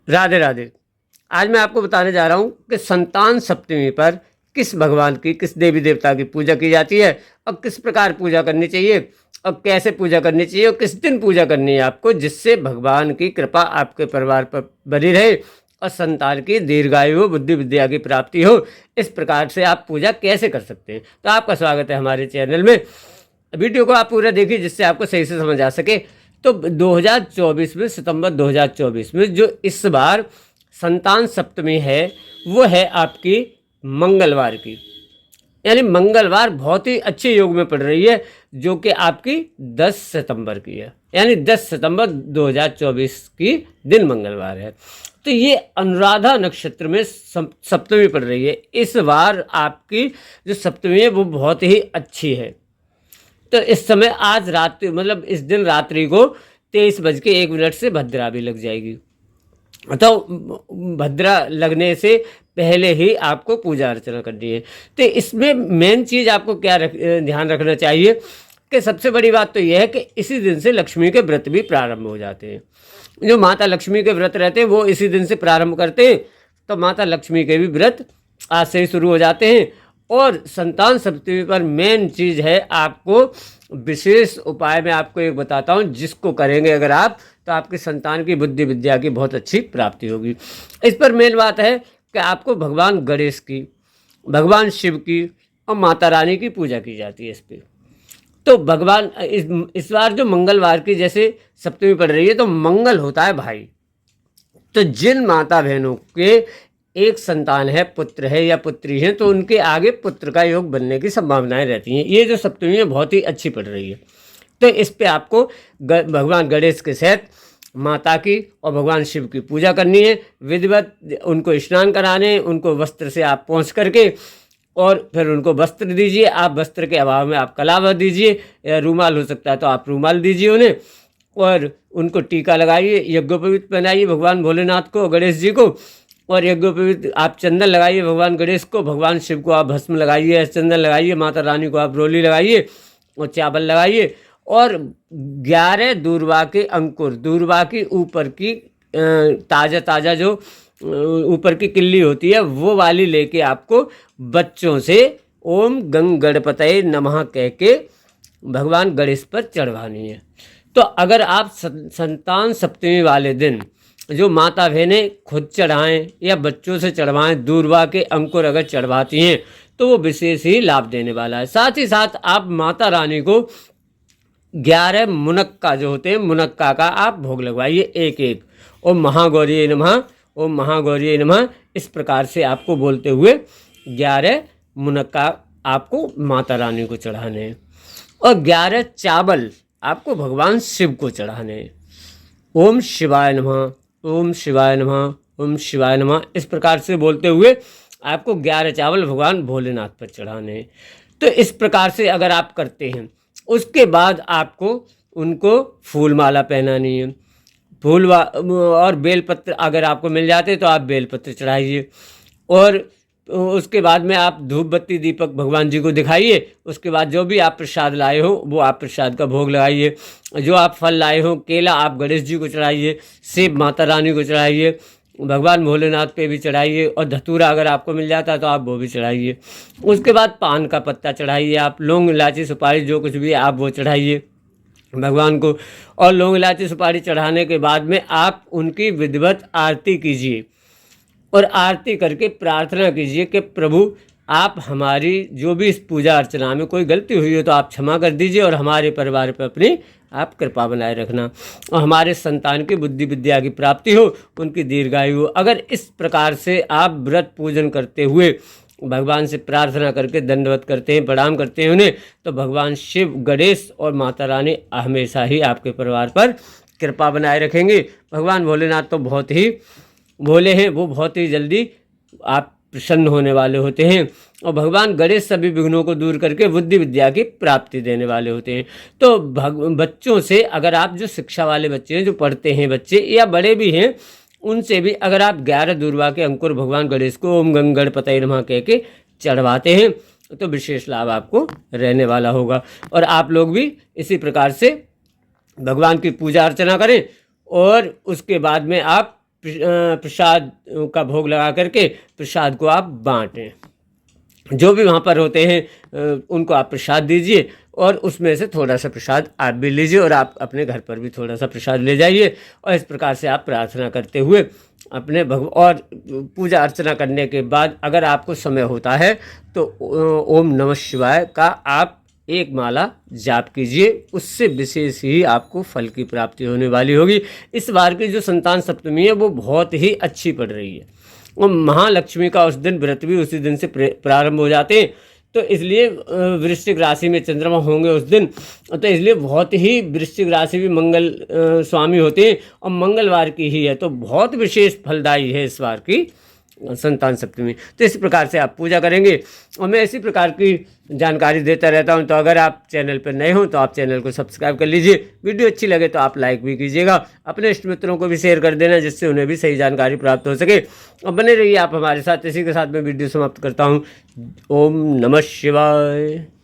राधे राधे। आज मैं आपको बताने जा रहा हूँ कि संतान सप्तमी पर किस भगवान की, किस देवी देवता की पूजा की जाती है और किस प्रकार पूजा करनी चाहिए और कैसे पूजा करनी चाहिए और किस दिन पूजा करनी है आपको, जिससे भगवान की कृपा आपके परिवार पर बनी रहे और संतान की दीर्घायु हो, बुद्धि विद्या की प्राप्ति हो। इस प्रकार से आप पूजा कैसे कर सकते हैं। तो आपका स्वागत है हमारे चैनल में। वीडियो को आप पूरा देखिए जिससे आपको सही से समझ आ सके। तो 2024 में, सितंबर 2024 में जो इस बार संतान सप्तमी है वो है आपकी मंगलवार की, यानी मंगलवार बहुत ही अच्छे योग में पड़ रही है, जो कि आपकी 10 सितंबर की है, यानी 10 सितंबर 2024 की दिन मंगलवार है। तो ये अनुराधा नक्षत्र में सप्तमी पड़ रही है। इस बार आपकी जो सप्तमी है वो बहुत ही अच्छी है। तो इस समय आज रात्रि, मतलब इस दिन रात्रि को 23:01 से भद्रा भी लग जाएगी। तो भद्रा लगने से पहले ही आपको पूजा अर्चना करनी है। तो इसमें मेन चीज़ आपको क्या ध्यान रखना चाहिए कि सबसे बड़ी बात तो यह है कि इसी दिन से लक्ष्मी के व्रत भी प्रारंभ हो जाते हैं। जो माता लक्ष्मी के व्रत रहते हैं वो इसी दिन से प्रारंभ करते हैं। तो माता लक्ष्मी के भी व्रत आज से ही शुरू हो जाते हैं। और संतान सप्तमी पर मेन चीज़ है, आपको विशेष उपाय मैं आपको एक बताता हूँ, जिसको करेंगे अगर आप, तो आपकी संतान की बुद्धि विद्या की बहुत अच्छी प्राप्ति होगी। इस पर मेन बात है कि आपको भगवान गणेश की, भगवान शिव की और माता रानी की पूजा की जाती है इस पर। तो भगवान इस बार जो मंगलवार की जैसे सप्तमी पड़ रही है तो मंगल होता है भाई। तो जिन माता बहनों के एक संतान है, पुत्र है या पुत्री है, तो उनके आगे पुत्र का योग बनने की संभावनाएं रहती हैं। ये जो सप्तमी है बहुत ही अच्छी पड़ रही है। तो इस पे आपको भगवान गणेश के साथ माता की और भगवान शिव की पूजा करनी है। विधिवत उनको स्नान कराने, उनको वस्त्र से आप पोंछ करके और फिर उनको वस्त्र दीजिए। आप वस्त्र के अभाव में आप कलावा दीजिए, या रूमाल हो सकता है तो आप रूमाल दीजिए उन्हें, और उनको टीका लगाइए, यज्ञोपवीत पहनाइए भगवान भोलेनाथ को, गणेश जी को। और यज्ञोपवीत आप चंदन लगाइए भगवान गणेश को, भगवान शिव को आप भस्म लगाइए, चंदन लगाइए, माता रानी को आप रोली लगाइए और चावल लगाइए। और 11 दूर्वा के अंकुर, दूर्वा की ऊपर की ताज़ा ताज़ा जो ऊपर की किल्ली होती है वो वाली लेके आपको बच्चों से ओम गंग गणपतये नमः कह के भगवान गणेश पर चढ़वानी है। तो अगर आप संतान सप्तमी वाले दिन जो माता बहनें खुद चढ़ाएं या बच्चों से चढ़वाएं, दूर्वा के अंकुर अगर चढ़वाती हैं तो वो विशेष ही लाभ देने वाला है। साथ ही साथ आप माता रानी को 11 मुनक्का जो होते हैं, मुनक्का का आप भोग लगवाइए एक एक। ओम महागौरी नमः, ओम महागौरी नमः, इस प्रकार से आपको बोलते हुए 11 मुनक्का आपको माता रानी को चढ़ाने हैं। और 11 चावल आपको भगवान शिव को चढ़ाने हैं। ओम शिवाय नमः, ओम शिवाय नमः, ओम शिवाय नमः, इस प्रकार से बोलते हुए आपको 11 चावल भगवान भोलेनाथ पर चढ़ाने हैं। तो इस प्रकार से अगर आप करते हैं, उसके बाद आपको उनको फूल माला पहनानी है। और बेलपत्र अगर आपको मिल जाते तो आप बेलपत्र चढ़ाइए। और उसके बाद में आप धूप बत्ती दीपक भगवान जी को दिखाइए। उसके बाद जो भी आप प्रसाद लाए हो वो आप प्रसाद का भोग लगाइए। जो आप फल लाए हो, केला आप गणेश जी को चढ़ाइए, सेब माता रानी को चढ़ाइए, भगवान भोलेनाथ पे भी चढ़ाइए, और धतूरा अगर आपको मिल जाता है तो आप वो भी चढ़ाइए। उसके बाद पान का पत्ता चढ़ाइए, आप लौंग इलायची सुपारी जो कुछ भी आप वो चढ़ाइए भगवान को। और लौंग इलायची सुपारी चढ़ाने के बाद में आप उनकी विधिवत आरती कीजिए और आरती करके प्रार्थना कीजिए कि प्रभु आप हमारी जो भी इस पूजा अर्चना में कोई गलती हुई हो तो आप क्षमा कर दीजिए, और हमारे परिवार पर अपनी आप कृपा बनाए रखना, और हमारे संतान की बुद्धि विद्या की प्राप्ति हो, उनकी दीर्घायु हो। अगर इस प्रकार से आप व्रत पूजन करते हुए भगवान से प्रार्थना करके दंडवत करते हैं, प्रणाम करते हैं उन्हें, तो भगवान शिव, गणेश और माता रानी हमेशा ही आपके परिवार पर कृपा बनाए रखेंगे। भगवान भोलेनाथ तो बहुत ही भोले हैं, वो बहुत ही जल्दी आप प्रसन्न होने वाले होते हैं। और भगवान गणेश सभी विघ्नों को दूर करके बुद्धि विद्या की प्राप्ति देने वाले होते हैं। तो बच्चों से, अगर आप जो शिक्षा वाले बच्चे हैं, जो पढ़ते हैं बच्चे या बड़े भी हैं, उनसे भी अगर आप 11 दूर्वा के अंकुर भगवान गणेश को ओम गंग गणपतये नमः कह के चढ़वाते हैं तो विशेष लाभ आपको रहने वाला होगा। और आप लोग भी इसी प्रकार से भगवान की पूजा अर्चना करें और उसके बाद में आप प्रसाद का भोग लगा करके प्रसाद को आप बांटें। जो भी वहाँ पर होते हैं उनको आप प्रसाद दीजिए और उसमें से थोड़ा सा प्रसाद आप भी लीजिए और आप अपने घर पर भी थोड़ा सा प्रसाद ले जाइए। और इस प्रकार से आप प्रार्थना करते हुए अपने और पूजा अर्चना करने के बाद अगर आपको समय होता है तो ओम नमः शिवाय का आप एक माला जाप कीजिए, उससे विशेष ही आपको फल की प्राप्ति होने वाली होगी। इस बार की जो संतान सप्तमी है वो बहुत ही अच्छी पड़ रही है और महालक्ष्मी का उस दिन व्रत भी उसी दिन से प्रारंभ हो जाते हैं। तो इसलिए वृश्चिक राशि में चंद्रमा होंगे उस दिन, तो इसलिए बहुत ही वृश्चिक राशि भी मंगल स्वामी होते हैं और मंगलवार की ही है, तो बहुत विशेष फलदायी है इस बार की संतान सप्तमी। तो इस प्रकार से आप पूजा करेंगे और मैं इसी प्रकार की जानकारी देता रहता हूं। तो अगर आप चैनल पर नए हों तो आप चैनल को सब्सक्राइब कर लीजिए, वीडियो अच्छी लगे तो आप लाइक भी कीजिएगा, अपने इष्ट मित्रों को भी शेयर कर देना जिससे उन्हें भी सही जानकारी प्राप्त हो सके। और बने रहिए आप हमारे साथ। इसी के साथ मैं वीडियो समाप्त करता हूँ। ओम नमः शिवाय।